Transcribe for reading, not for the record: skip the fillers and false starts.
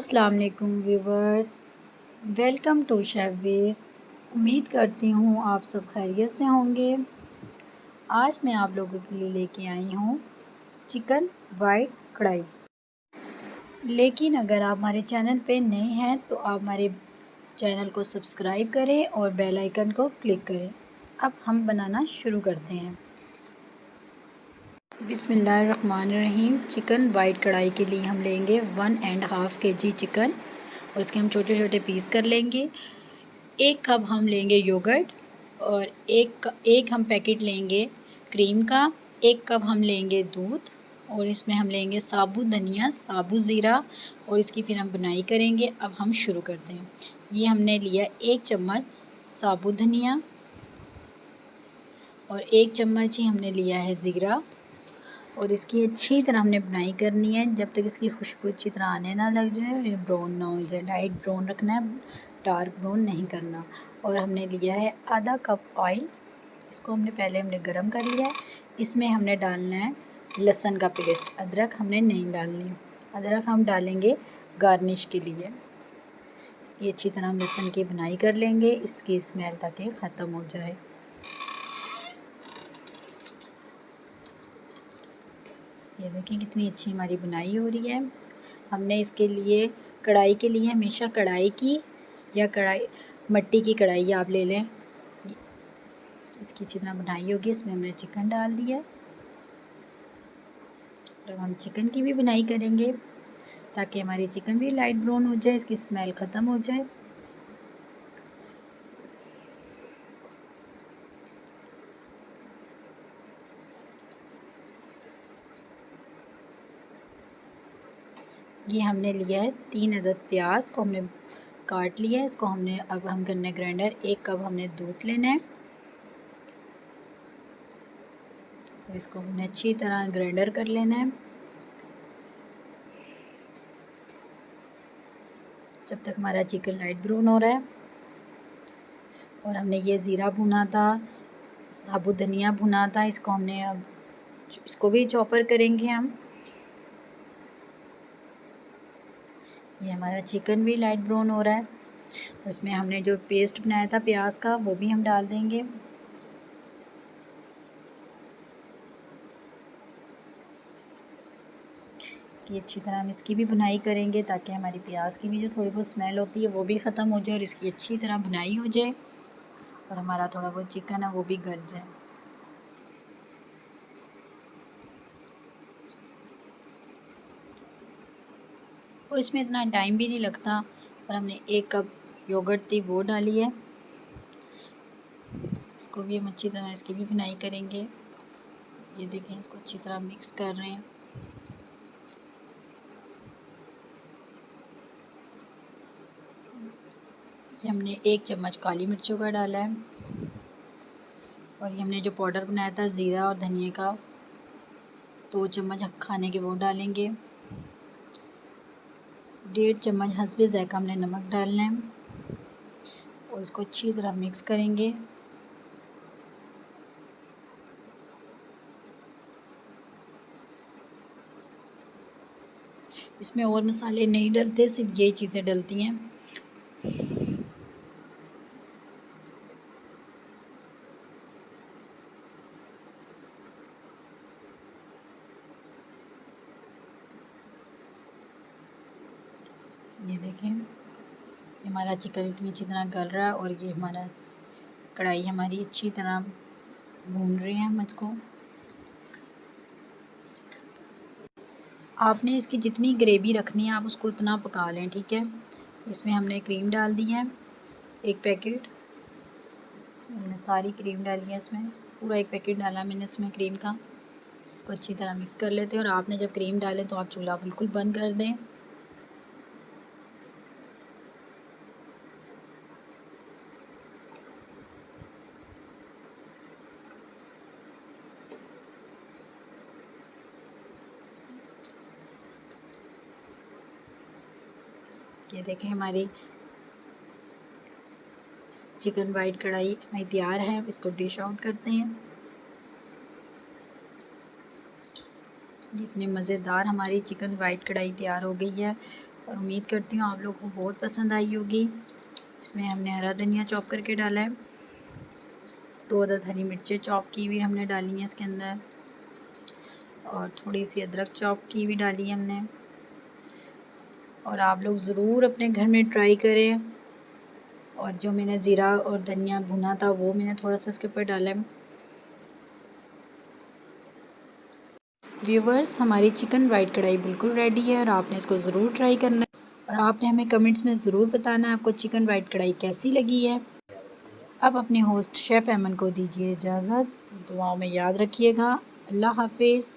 अस्सलाम वालेकुम viewers, welcome to Chef Wiz. उम्मीद करती हूँ आप सब खैरियत से होंगे। आज मैं आप लोगों के लिए लेके आई हूँ चिकन वाइट कढ़ाई। लेकिन अगर आप हमारे चैनल पे नए हैं तो आप हमारे चैनल को सब्सक्राइब करें और बेल आइकन को क्लिक करें। अब हम बनाना शुरू करते हैं। बिस्मिल्लाहिर्रहमानिर्रहीम। चिकन वाइट कढ़ाई के लिए हम लेंगे 1.5 kg चिकन और इसके हम छोटे छोटे पीस कर लेंगे। 1 कप हम लेंगे योगर्ट और एक हम पैकेट लेंगे क्रीम का। 1 कप हम लेंगे दूध और इसमें हम लेंगे साबुत धनिया, साबुत ज़ीरा और इसकी फिर हम बुनाई करेंगे। अब हम शुरू करते हैं। ये हमने लिया 1 चम्मच साबुत धनिया और 1 चम्मच ही हमने लिया है ज़ीरा और इसकी अच्छी तरह हमने बुनाई करनी है जब तक इसकी खुशबू अच्छी तरह आने ना लग जाए और ये ब्राउन ना हो जाए। लाइट ब्राउन रखना है, डार्क ब्राउन नहीं करना। और हमने लिया है आधा कप ऑयल, इसको हमने गरम कर लिया है। इसमें हमने डालना है लहसुन का पेस्ट। अदरक हमने नहीं डालनी, अदरक हम डालेंगे गार्निश के लिए। इसकी अच्छी तरह हम लहसुन की बुनाई कर लेंगे, इसकी स्मेल ताकि ख़त्म हो जाए। ये देखिए कितनी अच्छी हमारी बुनाई हो रही है। हमने इसके लिए कढ़ाई के लिए हमेशा कढ़ाई की या मट्टी की कढ़ाई आप ले लें। इसकी अच्छी तरह बुनाई होगी। इसमें हमने चिकन डाल दिया और हम चिकन की भी बुनाई करेंगे ताकि हमारी चिकन भी लाइट ब्राउन हो जाए, इसकी स्मेल ख़त्म हो जाए। ये हमने लिया है 3 अदद प्याज को हमने काट लिया है। इसको हमने अब हम करने ग्राइंडर। 1 कप हमने दूध लेना है और इसको हमने अच्छी तरह ग्राइंडर कर लेना है जब तक हमारा चिकन लाइट ब्राउन हो रहा है। और हमने ये ज़ीरा भुना था, साबुत धनिया भुना था, इसको हमने अब इसको भी चॉपर करेंगे हम। ये हमारा चिकन भी लाइट ब्राउन हो रहा है। उसमें हमने जो पेस्ट बनाया था प्याज का वो भी हम डाल देंगे। इसकी अच्छी तरह हम इसकी भी बुनाई करेंगे ताकि हमारी प्याज की भी जो थोड़ी बहुत स्मेल होती है वो भी ख़त्म हो जाए और इसकी अच्छी तरह बुनाई हो जाए और हमारा थोड़ा बहुत चिकन है वो भी गल जाए। और इसमें इतना टाइम भी नहीं लगता। और हमने 1 कप योगर्ट थी वो डाली है, इसको भी हम अच्छी तरह इसकी भी बुनाई करेंगे। ये देखें, इसको अच्छी तरह मिक्स कर रहे हैं। ये हमने 1 चम्मच काली मिर्चों का डाला है और ये हमने जो पाउडर बनाया था ज़ीरा और धनिया का 2 चम्मच खाने के वो डालेंगे। 1.5 चम्मच हस्बे ज़ायक़ा हमने नमक डालना है और इसको अच्छी तरह मिक्स करेंगे। इसमें और मसाले नहीं डलते, सिर्फ यही चीज़ें डलती हैं। ये देखें, ये हमारा चिकन इतनी अच्छी तरह गल रहा है और ये हमारा कढ़ाई हमारी अच्छी तरह भून रहे हैं हम इसको। आपने इसकी जितनी ग्रेवी रखनी है आप उसको उतना पका लें, ठीक है। इसमें हमने क्रीम डाल दी है 1 पैकेट। मैंने सारी क्रीम डाली है, इसमें पूरा 1 पैकेट डाला मैंने इसमें क्रीम का। इसको अच्छी तरह मिक्स कर लेते हैं और आपने जब क्रीम डालें तो आप चूल्हा बिल्कुल बंद कर दें। ये देखें, हमारी चिकन वाइट कढ़ाई हमारी तैयार है। इसको डिश आउट करते हैं। इतनी मज़ेदार हमारी चिकन वाइट कढ़ाई तैयार हो गई है और उम्मीद करती हूँ आप लोगों को बहुत पसंद आई होगी। इसमें हमने हरा धनिया चॉप करके डाला है, 2 अदद हरी मिर्चें चॉप की हुई हमने डाली हैं इसके अंदर, और थोड़ी सी अदरक चॉप की हुई डाली है हमने। और आप लोग ज़रूर अपने घर में ट्राई करें। और जो मैंने ज़ीरा और धनिया भुना था वो मैंने थोड़ा सा इसके ऊपर डाला है। व्यूवर्स, हमारी चिकन वाइट कढ़ाई बिल्कुल रेडी है और आपने इसको ज़रूर ट्राई करना है। और आपने हमें कमेंट्स में ज़रूर बताना है आपको चिकन वाइट कढ़ाई कैसी लगी है। अब अपने होस्ट शेफ़ ऐमन को दीजिए इजाज़त। दुआओं में याद रखिएगा। अल्लाह हाफ़िज़।